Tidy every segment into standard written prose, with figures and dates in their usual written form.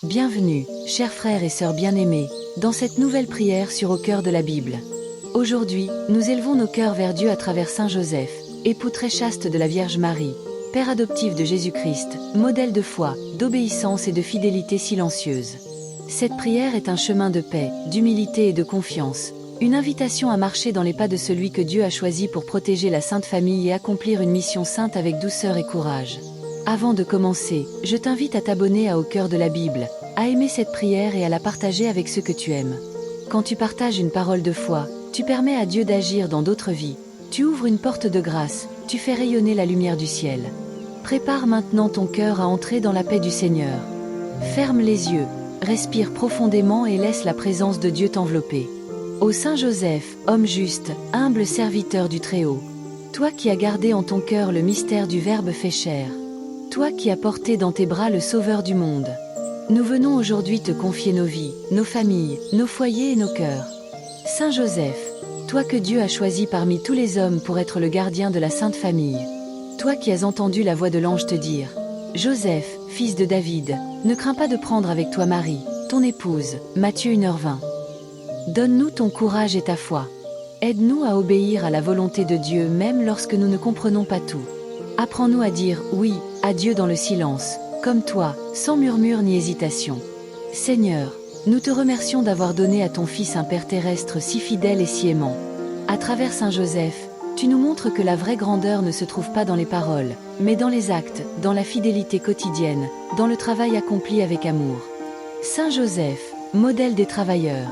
Bienvenue, chers frères et sœurs bien-aimés, dans cette nouvelle prière sur Au cœur de la Bible. Aujourd'hui, nous élevons nos cœurs vers Dieu à travers Saint Joseph, époux très chaste de la Vierge Marie, père adoptif de Jésus-Christ, modèle de foi, d'obéissance et de fidélité silencieuse. Cette prière est un chemin de paix, d'humilité et de confiance, une invitation à marcher dans les pas de celui que Dieu a choisi pour protéger la Sainte Famille et accomplir une mission sainte avec douceur et courage. Avant de commencer, je t'invite à t'abonner à Au cœur de la Bible, à aimer cette prière et à la partager avec ceux que tu aimes. Quand tu partages une parole de foi, tu permets à Dieu d'agir dans d'autres vies, tu ouvres une porte de grâce, tu fais rayonner la lumière du ciel. Prépare maintenant ton cœur à entrer dans la paix du Seigneur. Ferme les yeux, respire profondément et laisse la présence de Dieu t'envelopper. Ô Saint Joseph, homme juste, humble serviteur du Très-Haut, toi qui as gardé en ton cœur le mystère du Verbe fait chair, toi qui as porté dans tes bras le Sauveur du monde, nous venons aujourd'hui te confier nos vies, nos familles, nos foyers et nos cœurs. Saint Joseph, toi que Dieu a choisi parmi tous les hommes pour être le gardien de la Sainte Famille, toi qui as entendu la voix de l'ange te dire « Joseph, fils de David, ne crains pas de prendre avec toi Marie, ton épouse » Matthieu 1h20. Donne-nous ton courage et ta foi. Aide-nous à obéir à la volonté de Dieu même lorsque nous ne comprenons pas tout. Apprends-nous à dire « oui » à Dieu dans le silence, comme toi, sans murmure ni hésitation. Seigneur, nous te remercions d'avoir donné à ton Fils un Père terrestre si fidèle et si aimant. À travers Saint Joseph, tu nous montres que la vraie grandeur ne se trouve pas dans les paroles, mais dans les actes, dans la fidélité quotidienne, dans le travail accompli avec amour. Saint Joseph, modèle des travailleurs,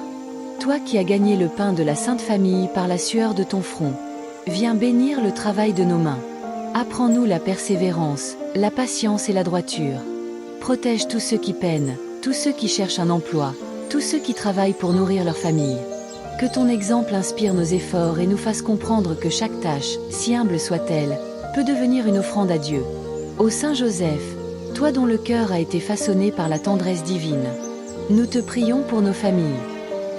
toi qui as gagné le pain de la Sainte Famille par la sueur de ton front, viens bénir le travail de nos mains. Apprends-nous la persévérance, la patience et la droiture. Protège tous ceux qui peinent, tous ceux qui cherchent un emploi, tous ceux qui travaillent pour nourrir leur famille. Que ton exemple inspire nos efforts et nous fasse comprendre que chaque tâche, si humble soit-elle, peut devenir une offrande à Dieu. Ô Saint Joseph, toi dont le cœur a été façonné par la tendresse divine, nous te prions pour nos familles.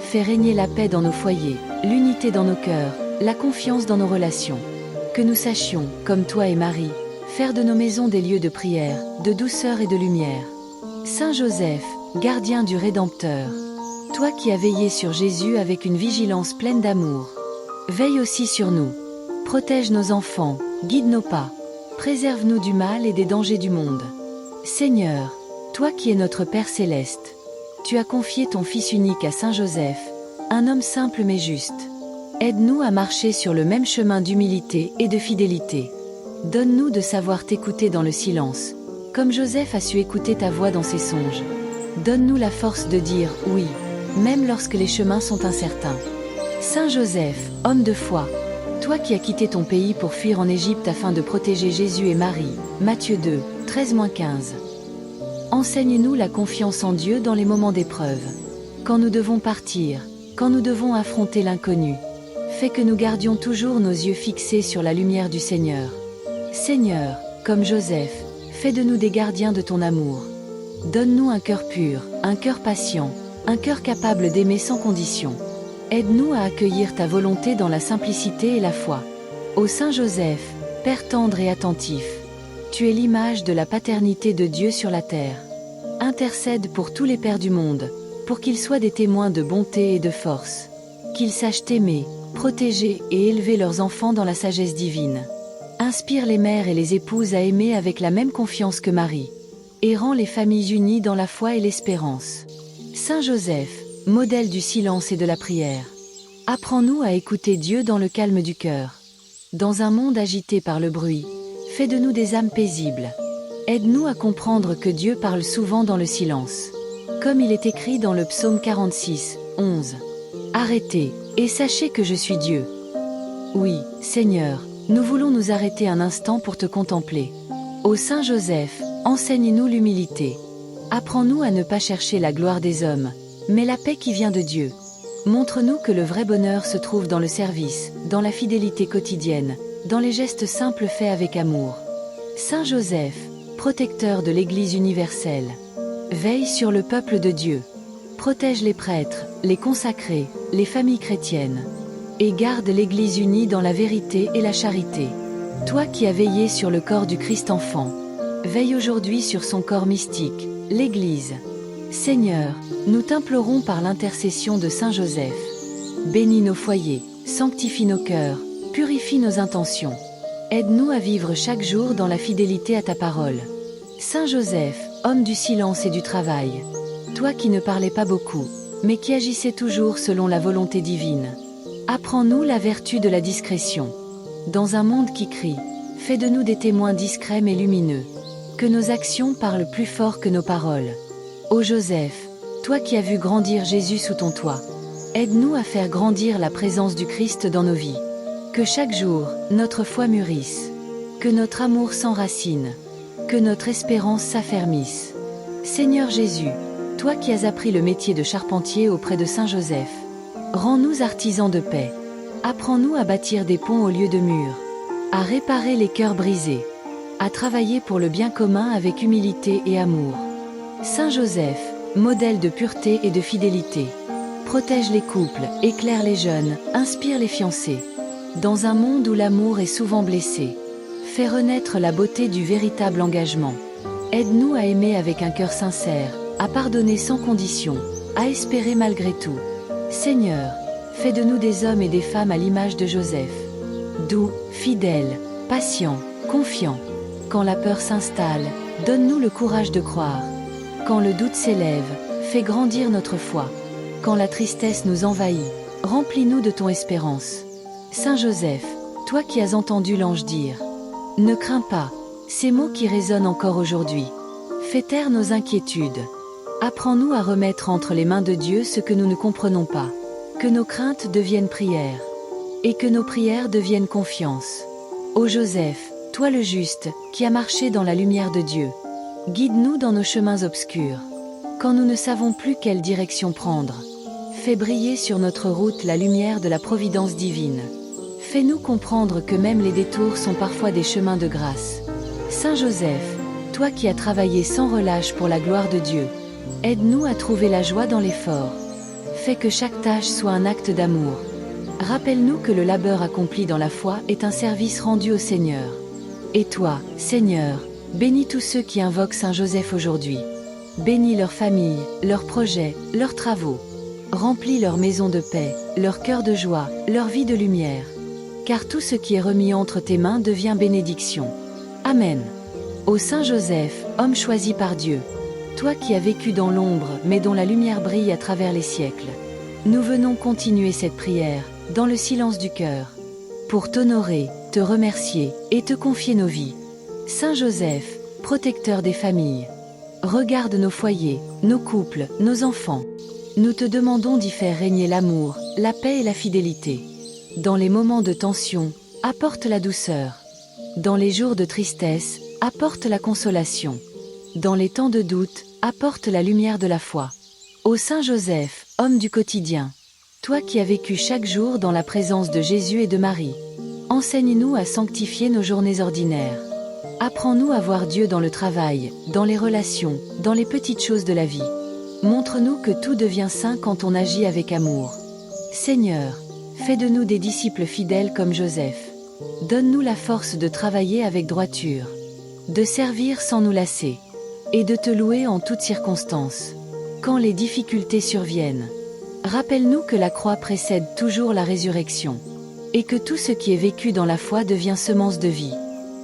Fais régner la paix dans nos foyers, l'unité dans nos cœurs, la confiance dans nos relations. Que nous sachions, comme toi et Marie, faire de nos maisons des lieux de prière, de douceur et de lumière. Saint Joseph, gardien du Rédempteur, toi qui as veillé sur Jésus avec une vigilance pleine d'amour, veille aussi sur nous. Protège nos enfants, guide nos pas, préserve-nous du mal et des dangers du monde. Seigneur, toi qui es notre Père céleste, tu as confié ton Fils unique à Saint Joseph, un homme simple mais juste. Aide-nous à marcher sur le même chemin d'humilité et de fidélité. Donne-nous de savoir t'écouter dans le silence, comme Joseph a su écouter ta voix dans ses songes. Donne-nous la force de dire « oui », même lorsque les chemins sont incertains. Saint Joseph, homme de foi, toi qui as quitté ton pays pour fuir en Égypte afin de protéger Jésus et Marie, Matthieu 2, 13-15. Enseigne-nous la confiance en Dieu dans les moments d'épreuve. Quand nous devons partir, quand nous devons affronter l'inconnu, fais que nous gardions toujours nos yeux fixés sur la lumière du Seigneur. Seigneur, comme Joseph, fais de nous des gardiens de ton amour. Donne-nous un cœur pur, un cœur patient, un cœur capable d'aimer sans condition. Aide-nous à accueillir ta volonté dans la simplicité et la foi. Ô Saint Joseph, Père tendre et attentif, tu es l'image de la paternité de Dieu sur la terre. Intercède pour tous les pères du monde, pour qu'ils soient des témoins de bonté et de force. Qu'ils sachent aimer, protéger et élever leurs enfants dans la sagesse divine. Inspire les mères et les épouses à aimer avec la même confiance que Marie, et rend les familles unies dans la foi et l'espérance. Saint Joseph, modèle du silence et de la prière, apprends-nous à écouter Dieu dans le calme du cœur. Dans un monde agité par le bruit, fais de nous des âmes paisibles. Aide-nous à comprendre que Dieu parle souvent dans le silence. Comme il est écrit dans le psaume 46, 11. Arrêtez, et sachez que je suis Dieu. Oui, Seigneur, nous voulons nous arrêter un instant pour te contempler. Ô Saint Joseph, enseigne-nous l'humilité. Apprends-nous à ne pas chercher la gloire des hommes, mais la paix qui vient de Dieu. Montre-nous que le vrai bonheur se trouve dans le service, dans la fidélité quotidienne, dans les gestes simples faits avec amour. Saint Joseph, protecteur de l'Église universelle, veille sur le peuple de Dieu. Protège les prêtres, les consacrés, les familles chrétiennes, et garde l'Église unie dans la vérité et la charité. Toi qui as veillé sur le corps du Christ enfant, veille aujourd'hui sur son corps mystique, l'Église. Seigneur, nous t'implorons par l'intercession de Saint Joseph. Bénis nos foyers, sanctifie nos cœurs, purifie nos intentions. Aide-nous à vivre chaque jour dans la fidélité à ta parole. Saint Joseph, homme du silence et du travail, toi qui ne parlais pas beaucoup, mais qui agissais toujours selon la volonté divine, apprends-nous la vertu de la discrétion. Dans un monde qui crie, fais de nous des témoins discrets mais lumineux. Que nos actions parlent plus fort que nos paroles. Ô Joseph, toi qui as vu grandir Jésus sous ton toit, aide-nous à faire grandir la présence du Christ dans nos vies. Que chaque jour, notre foi mûrisse. Que notre amour s'enracine. Que notre espérance s'affermisse. Seigneur Jésus, toi qui as appris le métier de charpentier auprès de Saint Joseph, rends-nous artisans de paix. Apprends-nous à bâtir des ponts au lieu de murs, à réparer les cœurs brisés, à travailler pour le bien commun avec humilité et amour. Saint Joseph, modèle de pureté et de fidélité, protège les couples, éclaire les jeunes, inspire les fiancés. Dans un monde où l'amour est souvent blessé, fais renaître la beauté du véritable engagement. Aide-nous à aimer avec un cœur sincère, à pardonner sans condition, à espérer malgré tout. Seigneur, fais de nous des hommes et des femmes à l'image de Joseph. Doux, fidèles, patients, confiants. Quand la peur s'installe, donne-nous le courage de croire. Quand le doute s'élève, fais grandir notre foi. Quand la tristesse nous envahit, remplis-nous de ton espérance. Saint Joseph, toi qui as entendu l'ange dire « Ne crains pas », ces mots qui résonnent encore aujourd'hui. Fais taire nos inquiétudes. Apprends-nous à remettre entre les mains de Dieu ce que nous ne comprenons pas. Que nos craintes deviennent prières. Et que nos prières deviennent confiance. Ô Joseph, toi le juste, qui as marché dans la lumière de Dieu, guide-nous dans nos chemins obscurs. Quand nous ne savons plus quelle direction prendre, fais briller sur notre route la lumière de la providence divine. Fais-nous comprendre que même les détours sont parfois des chemins de grâce. Saint Joseph, toi qui as travaillé sans relâche pour la gloire de Dieu, aide-nous à trouver la joie dans l'effort. Fais que chaque tâche soit un acte d'amour. Rappelle-nous que le labeur accompli dans la foi est un service rendu au Seigneur. Et toi, Seigneur, bénis tous ceux qui invoquent Saint Joseph aujourd'hui. Bénis leurs familles, leurs projets, leurs travaux. Remplis leur maison de paix, leur cœur de joie, leur vie de lumière. Car tout ce qui est remis entre tes mains devient bénédiction. Amen. Ô Saint Joseph, homme choisi par Dieu, toi qui as vécu dans l'ombre mais dont la lumière brille à travers les siècles, nous venons continuer cette prière, dans le silence du cœur, pour t'honorer, te remercier et te confier nos vies. Saint Joseph, protecteur des familles, regarde nos foyers, nos couples, nos enfants. Nous te demandons d'y faire régner l'amour, la paix et la fidélité. Dans les moments de tension, apporte la douceur. Dans les jours de tristesse, apporte la consolation. Dans les temps de doute, apporte la lumière de la foi. Ô Saint Joseph, homme du quotidien, toi qui as vécu chaque jour dans la présence de Jésus et de Marie, enseigne-nous à sanctifier nos journées ordinaires. Apprends-nous à voir Dieu dans le travail, dans les relations, dans les petites choses de la vie. Montre-nous que tout devient saint quand on agit avec amour. Seigneur, fais de nous des disciples fidèles comme Joseph. Donne-nous la force de travailler avec droiture, de servir sans nous lasser, et de te louer en toutes circonstances. Quand les difficultés surviennent, rappelle-nous que la croix précède toujours la résurrection, et que tout ce qui est vécu dans la foi devient semence de vie.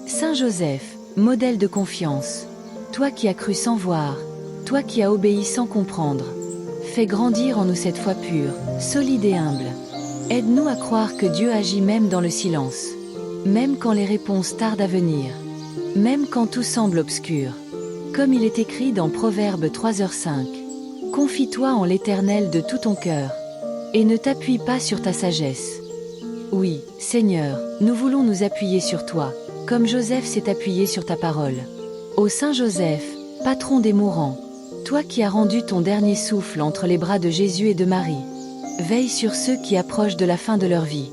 Saint Joseph, modèle de confiance, toi qui as cru sans voir, toi qui as obéi sans comprendre, fais grandir en nous cette foi pure, solide et humble. Aide-nous à croire que Dieu agit même dans le silence, même quand les réponses tardent à venir, même quand tout semble obscur. Comme il est écrit dans Proverbe 3h5, « Confie-toi en l'Éternel de tout ton cœur, et ne t'appuie pas sur ta sagesse. » Oui, Seigneur, nous voulons nous appuyer sur toi, comme Joseph s'est appuyé sur ta parole. Ô Saint Joseph, patron des mourants, toi qui as rendu ton dernier souffle entre les bras de Jésus et de Marie, veille sur ceux qui approchent de la fin de leur vie.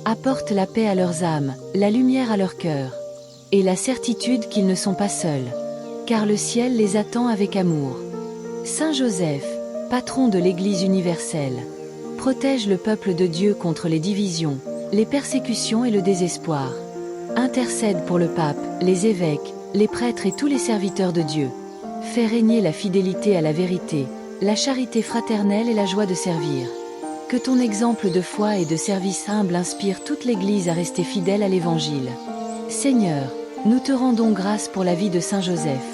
Apporte la paix à leurs âmes, la lumière à leur cœur, et la certitude qu'ils ne sont pas seuls, car le ciel les attend avec amour. Saint Joseph, patron de l'Église universelle, protège le peuple de Dieu contre les divisions, les persécutions et le désespoir. Intercède pour le pape, les évêques, les prêtres et tous les serviteurs de Dieu. Fais régner la fidélité à la vérité, la charité fraternelle et la joie de servir. Que ton exemple de foi et de service humble inspire toute l'Église à rester fidèle à l'Évangile. Seigneur, nous te rendons grâce pour la vie de Saint Joseph,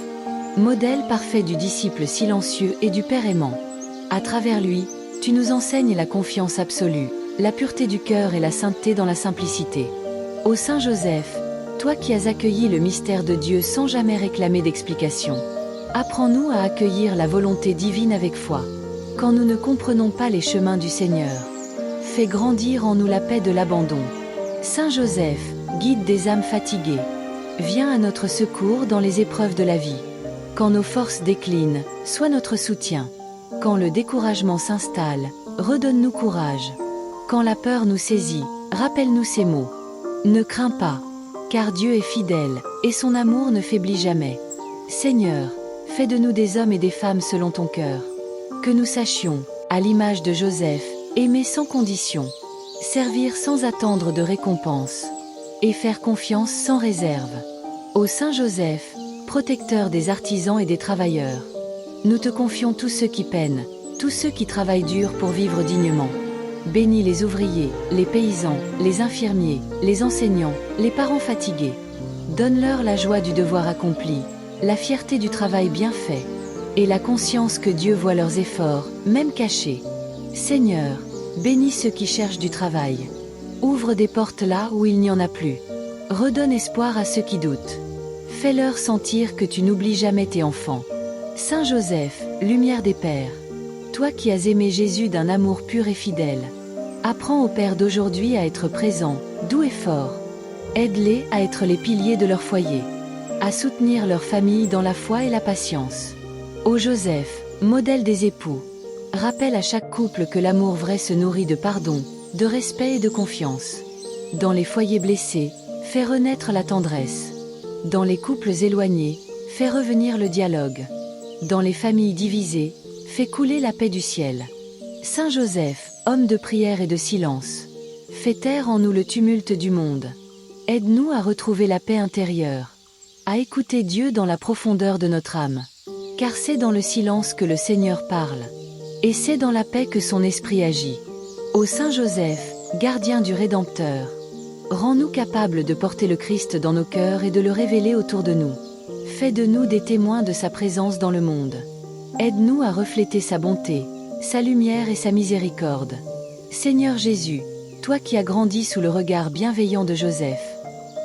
modèle parfait du disciple silencieux et du Père aimant. À travers lui, tu nous enseignes la confiance absolue, la pureté du cœur et la sainteté dans la simplicité. Ô Saint Joseph, toi qui as accueilli le mystère de Dieu sans jamais réclamer d'explication, apprends-nous à accueillir la volonté divine avec foi. Quand nous ne comprenons pas les chemins du Seigneur, fais grandir en nous la paix de l'abandon. Saint Joseph, guide des âmes fatiguées, viens à notre secours dans les épreuves de la vie. Quand nos forces déclinent, sois notre soutien. Quand le découragement s'installe, redonne-nous courage. Quand la peur nous saisit, rappelle-nous ces mots. Ne crains pas, car Dieu est fidèle, et son amour ne faiblit jamais. Seigneur, fais de nous des hommes et des femmes selon ton cœur. Que nous sachions, à l'image de Joseph, aimer sans condition, servir sans attendre de récompense, et faire confiance sans réserve. Ô Saint Joseph, protecteur des artisans et des travailleurs, nous te confions tous ceux qui peinent, tous ceux qui travaillent dur pour vivre dignement. Bénis les ouvriers, les paysans, les infirmiers, les enseignants, les parents fatigués. Donne-leur la joie du devoir accompli, la fierté du travail bien fait, et la conscience que Dieu voit leurs efforts, même cachés. Seigneur, bénis ceux qui cherchent du travail. Ouvre des portes là où il n'y en a plus. Redonne espoir à ceux qui doutent. Fais-leur sentir que tu n'oublies jamais tes enfants. Saint Joseph, lumière des pères, toi qui as aimé Jésus d'un amour pur et fidèle, apprends aux pères d'aujourd'hui à être présents, doux et forts. Aide-les à être les piliers de leur foyer, à soutenir leur famille dans la foi et la patience. Ô Joseph, modèle des époux, rappelle à chaque couple que l'amour vrai se nourrit de pardon, de respect et de confiance. Dans les foyers blessés, fais renaître la tendresse. Dans les couples éloignés, fais revenir le dialogue. Dans les familles divisées, fais couler la paix du ciel. Saint Joseph, homme de prière et de silence, fais taire en nous le tumulte du monde. Aide-nous à retrouver la paix intérieure, à écouter Dieu dans la profondeur de notre âme. Car c'est dans le silence que le Seigneur parle, et c'est dans la paix que son esprit agit. Ô Saint Joseph, gardien du Rédempteur, rends-nous capables de porter le Christ dans nos cœurs et de le révéler autour de nous. Fais de nous des témoins de sa présence dans le monde. Aide-nous à refléter sa bonté, sa lumière et sa miséricorde. Seigneur Jésus, toi qui as grandi sous le regard bienveillant de Joseph,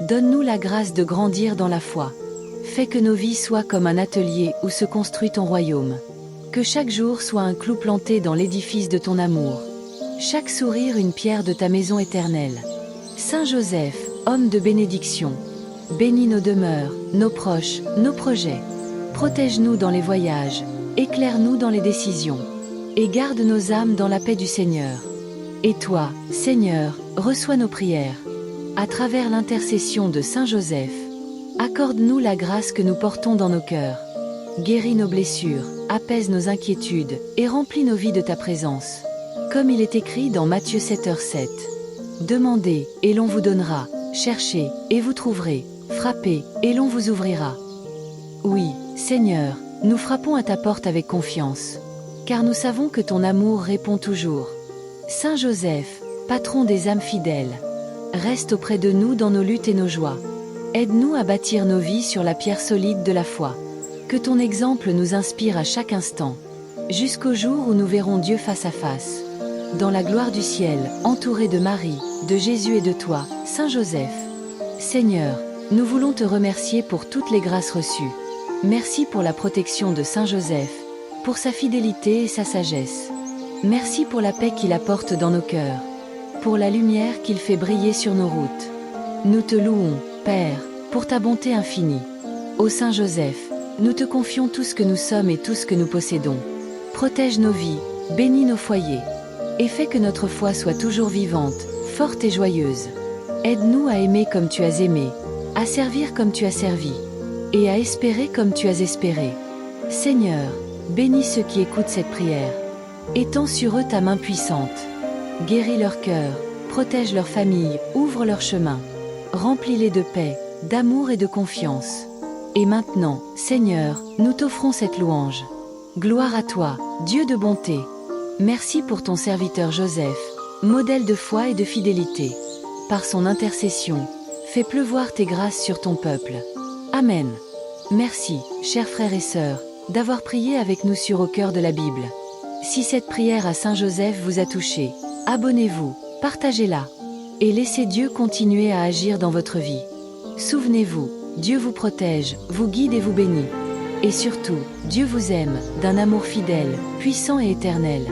donne-nous la grâce de grandir dans la foi. Fais que nos vies soient comme un atelier où se construit ton royaume. Que chaque jour soit un clou planté dans l'édifice de ton amour. Chaque sourire une pierre de ta maison éternelle. Saint Joseph, homme de bénédiction, bénis nos demeures, nos proches, nos projets. Protège-nous dans les voyages, éclaire-nous dans les décisions, et garde nos âmes dans la paix du Seigneur. Et toi, Seigneur, reçois nos prières. À travers l'intercession de Saint Joseph, accorde-nous la grâce que nous portons dans nos cœurs. Guéris nos blessures, apaise nos inquiétudes, et remplis nos vies de ta présence. Comme il est écrit dans Matthieu 7h7. Demandez, et l'on vous donnera, cherchez, et vous trouverez, frappez, et l'on vous ouvrira. Oui, Seigneur, nous frappons à ta porte avec confiance, car nous savons que ton amour répond toujours. Saint Joseph, patron des âmes fidèles, reste auprès de nous dans nos luttes et nos joies. Aide-nous à bâtir nos vies sur la pierre solide de la foi. Que ton exemple nous inspire à chaque instant, jusqu'au jour où nous verrons Dieu face à face. Dans la gloire du ciel, entouré de Marie, de Jésus et de toi, Saint Joseph. Seigneur, nous voulons te remercier pour toutes les grâces reçues. Merci pour la protection de Saint Joseph, pour sa fidélité et sa sagesse. Merci pour la paix qu'il apporte dans nos cœurs, pour la lumière qu'il fait briller sur nos routes. Nous te louons, Père, pour ta bonté infinie. Ô Saint Joseph, nous te confions tout ce que nous sommes et tout ce que nous possédons. Protège nos vies, bénis nos foyers, et fais que notre foi soit toujours vivante, forte et joyeuse. Aide-nous à aimer comme tu as aimé, à servir comme tu as servi, et à espérer comme tu as espéré. Seigneur, bénis ceux qui écoutent cette prière. Étends sur eux ta main puissante. Guéris leur cœur, protège leur famille, ouvre leur chemin. Remplis-les de paix, d'amour et de confiance. Et maintenant, Seigneur, nous t'offrons cette louange. Gloire à toi, Dieu de bonté. Merci pour ton serviteur Joseph, modèle de foi et de fidélité. Par son intercession, fais pleuvoir tes grâces sur ton peuple. Amen. Merci, chers frères et sœurs, d'avoir prié avec nous sur Au cœur de la Bible. Si cette prière à Saint Joseph vous a touché, abonnez-vous, partagez-la, et laissez Dieu continuer à agir dans votre vie. Souvenez-vous, Dieu vous protège, vous guide et vous bénit. Et surtout, Dieu vous aime, d'un amour fidèle, puissant et éternel.